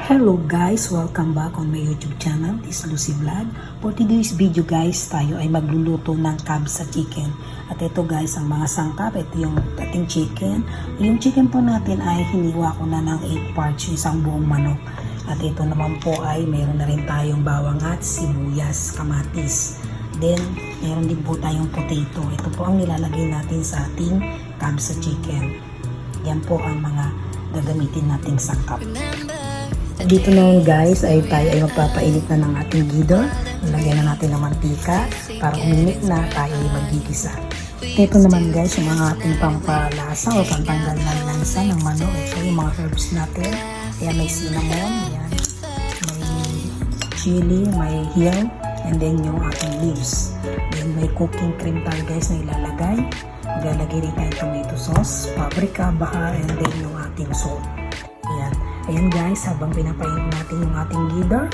Hello guys! Welcome back on my YouTube channel, this is Lucy Vlog. For today's video guys, tayo ay magluluto ng kabsa chicken. At ito guys, ang mga sangkap, ito yung ating chicken. Yung chicken po natin ay hiniwa ko na ng 8 parts, isang buong manok. At ito naman po ay mayroon na rin tayong bawang at sibuyas, kamatis. Then, mayroon din po tayong potato. Ito po ang nilalagay natin sa ating kabsa chicken. Yan po ang mga gagamitin nating sangkap. Dito naman guys ay tayo ay magpapainit na ng ating gidor. Ilagyan na natin ng mantika para uminit na tayo ay magigisa. Ito naman guys yung mga ating pampalasa o pantanggal ng lansa ng manok. Ito yung mga herbs natin. Ayan, may cinnamon, ayan, may chili, may hill, and then yung ating leaves. Then may cooking cream tayo guys na ilalagay. Ilalagay rin tayo tomato sauce, paprika, bahar, and then yung ating salt. Ayan. Ayan guys, habang pinapainit natin yung ating gidor,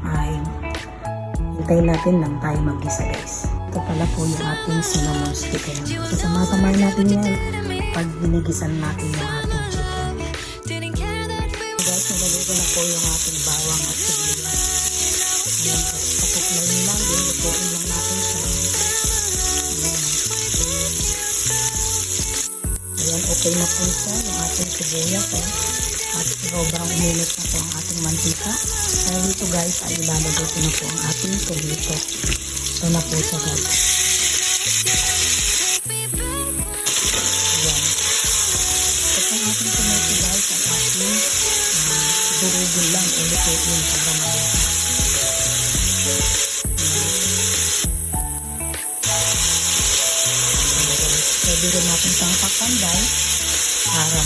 ay hintayin natin lang tayo mag-gisa guys. Ito pala po yung ating cinnamon stick. So sama-samay natin yan pag ginigisan natin yung ating chicken. Guys, nilagay ko na po yung ating bawang at sibuyas. Ayan po, patuklayin lang, lutuin lang natin siya. Ayan, okay na po siya yung ating sibuyas. At sobrang uminit na po ang ating mantika. Kaya dito guys ay ilalagay ko na po ang ating tomato. Ito na po siya guys. Ayan. Ito po ang ating tomato guys ay ating durugin lang ulitin para mamaya. Pwede rin natin siyang takpan guys para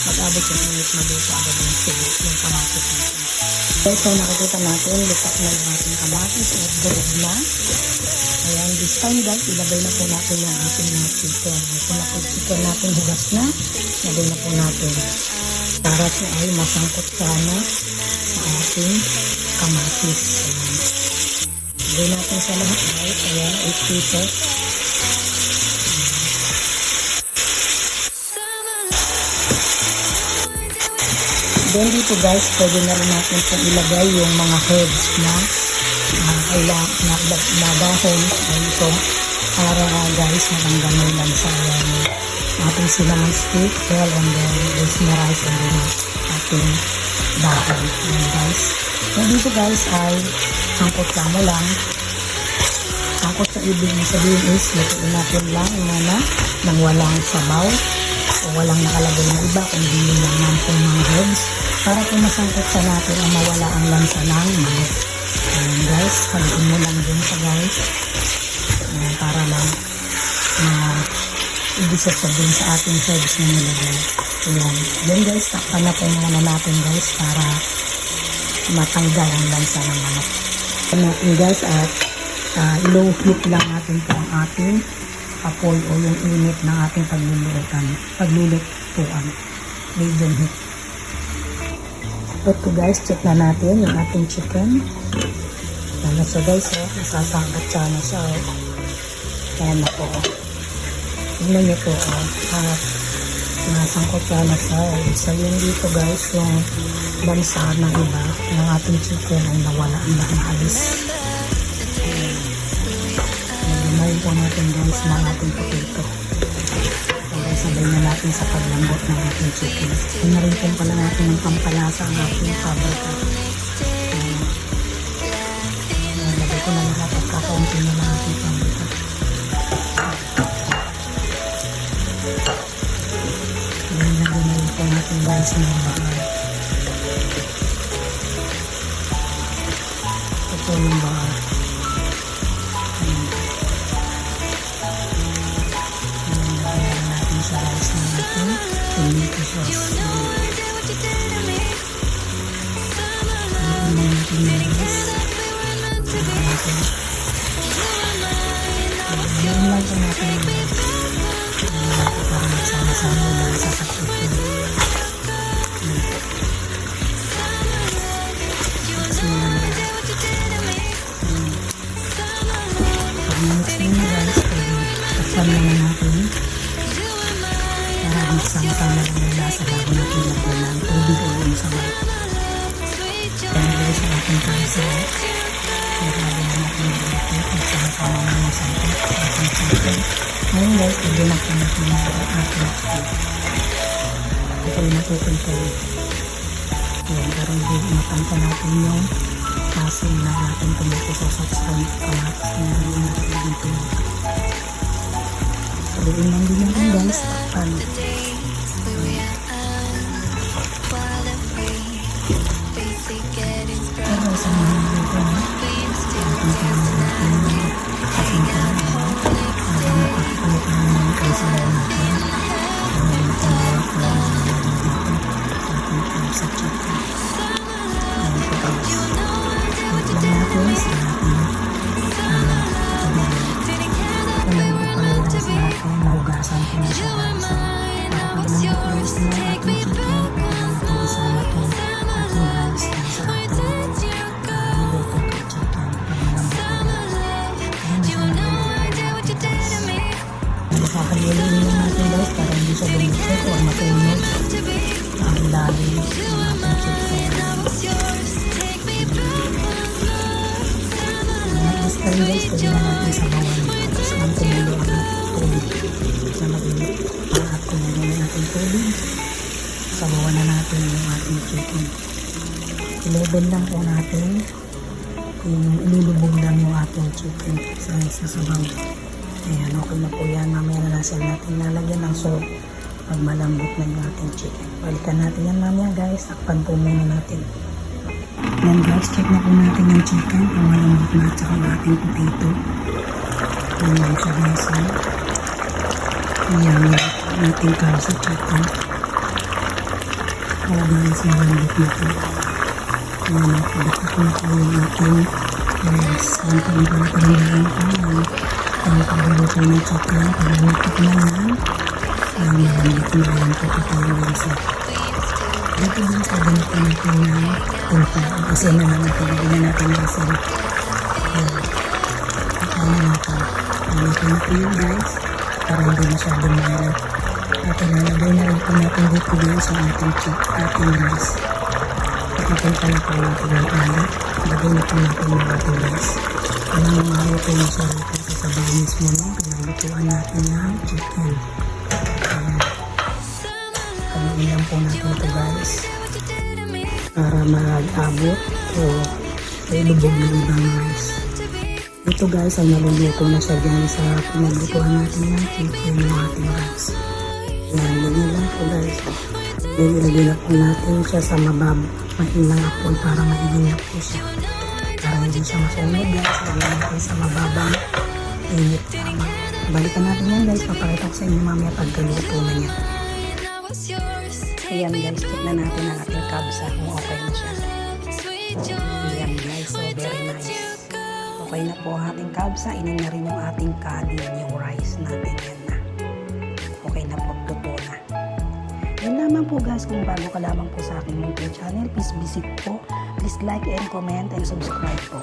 mag-abot yung init maluto agad yung sibuk, yung kamatis natin. Guys, so nakikita natin, lutak na yung ating kamatis at durog na. Ayan, this time guys, ilagay na po natin yung ating mga chicken. Ito na po chicken natin, hugas na. Ilagay na po natin. Para po ay masangkot sana sa ating kamatis. Ayan. Ilagay natin sa lahat guys. Ayan, 8 pieces. Then dito guys, pwede na rin natin po ilagay yung mga herbs na dahon ay ito para guys matanggalan lang sa ating cinnamon stick, well, and then rosemary and then ating dahon. Ayan guys. Then dito guys ay sangkot mo lang. Sangkot sa ibig sabihin is lutuin natin lang muna nang walang sabaw o walang nakalagay na iba kundi yun lang naman po mga herbs para po masangkot sa natin ang mawala ang lansa ng manok. Ayan guys, haluin mo lang dun sa guys. Ayan, para lang ibisa sa dun sa ating herbs na nilagay. Ayan. Then guys, takpan na po muna natin guys para matanggal ang lansa ng manok. Takpan natin guys at low heat lang natin po ang ating apoy o yung init ng ating paglulutuan. Medium heat. Ito guys, check na natin yung ating chicken. Ayan na siya guys, nasasangkat siya na siya. Ayan na po. Tignan niyo po. Nasangkot siya na siya. So yun dito guys, yung lansa ng iba ng ating chicken ay nawala na naalis. Naginayin po natin guys ng ating potato. Sabay na natin sa paglambot ng ating chicken. Ito na rin po pala natin ng pampalasa ang ating paprika. Lagay ko na lahat at kakaunti na lang ating paprika. Lagay na rin po natin guys ng bahar. Ito po yung bahar. Sa rice na natin, tomato sauce. Ayan natin yung rice. Ayan natin. Ayan lang po natin yung rice. Ayan natin para magsama-sama lang sa chicken. Pag minix na yung rice, kasama na natin. Para magsama-sama lang yung lasa bago natin lagyan ng tubig o yung sabaw. ating kansa. Marami na natin dito. Magsama-sama na yung sangkap. Ating chicken. Ngayon guys, lagyan na po natin yung ating chicken. Ito yung natutuntay. Ayan, para hindi matangka natin yung asin na ating tomato sauce at kamatis na yung natin dito. Sabihin lang din natin guys. Takpan. Pero sa mga dito na ating kamatin ating kamatin habang napakikulit namin yung kaisabaw natin. Ayan, matawag ko lang namin dito ating sa chicken. Ayan po guys. Wait lang natin sa ating kabilang. Alam ko pa lang sa ating nahugasan ko na siya guys. Para paglamot guys na ating chicken, paglamot isama itong ating rice na sa ating niluto ka chicken. Paglamot ko guys. Ayan na siya naluto guys. Nakakaliulin lang natin guys para hindi siya bumukit o matunog ang ilalim ng ating chicken. Next time guys, pwede na natin sabawan tapos ang kumulo ang tubig sa mag-init at kumulo na natin tubig, sabawan na natin yung ating chicken. I-level lang po natin yung ilulubog lang yung ating chicken sa sabaw. Ayan, okay na po yan. Mamaya na lang natin nalagyan ng salt pag malambot na yung ating chicken. Balikan natin yan mamaya guys. Takpan po muna natin. Yan guys, check na po natin yung chicken kung malambot na at saka yung ating potato. Ayan siya guys. Ayan yung ating carb sa chicken. Kaya guys, malambot na po. Ayan, nakabakit na po yung ating rice. Ayan po yung pagkakalagyan ko. Ang pagluluto ng chicken, pagluluto na yan. Ayan, malambot na yan po ito yung guys. Dito din sa ganito natin ng punta. Ang asin na naman ito. Lagyan na natin ng asin. Ayan. Ito na natin. Ito na po yun guys. Para hindi masyadong malat. At ilalagay na rin po natin dito guys ang ating rice. Nakapunta na po natin ang alat. Lagay na po natin yung ating rice. Alam mo maluto na siya rito sa sabaw mismo ng pinalutuan natin ng chicken. Ayan. Kamuin lang po natin ito guys para mag-abot o ilubog ng ibang rice. Ito guys ay naluluto na siya guys sa pinaglutuan natin ng chicken ng ating rice. Yan, ganyan lang po guys. Ilagay na po natin siya sa mahinang apoy para maiging po siya. Para hindi siya masunog guys. Lagyan natin sa mababang init lamang. Balikan natin yan guys. Papakita ko sa inyo mamaya pagkaluto na niya. Ayan guys, check na natin ang ating kabsa kung okay na siya. Ayan guys, so very nice. Okay na po ang ating kabsa. Inin na rin yung ating kanin, yung rice natin. Yan na. Okay na po, luto na. Yan naman po guys, kung bago ka lamang po sa aking YouTube channel, please visit po. Please like and comment and subscribe po.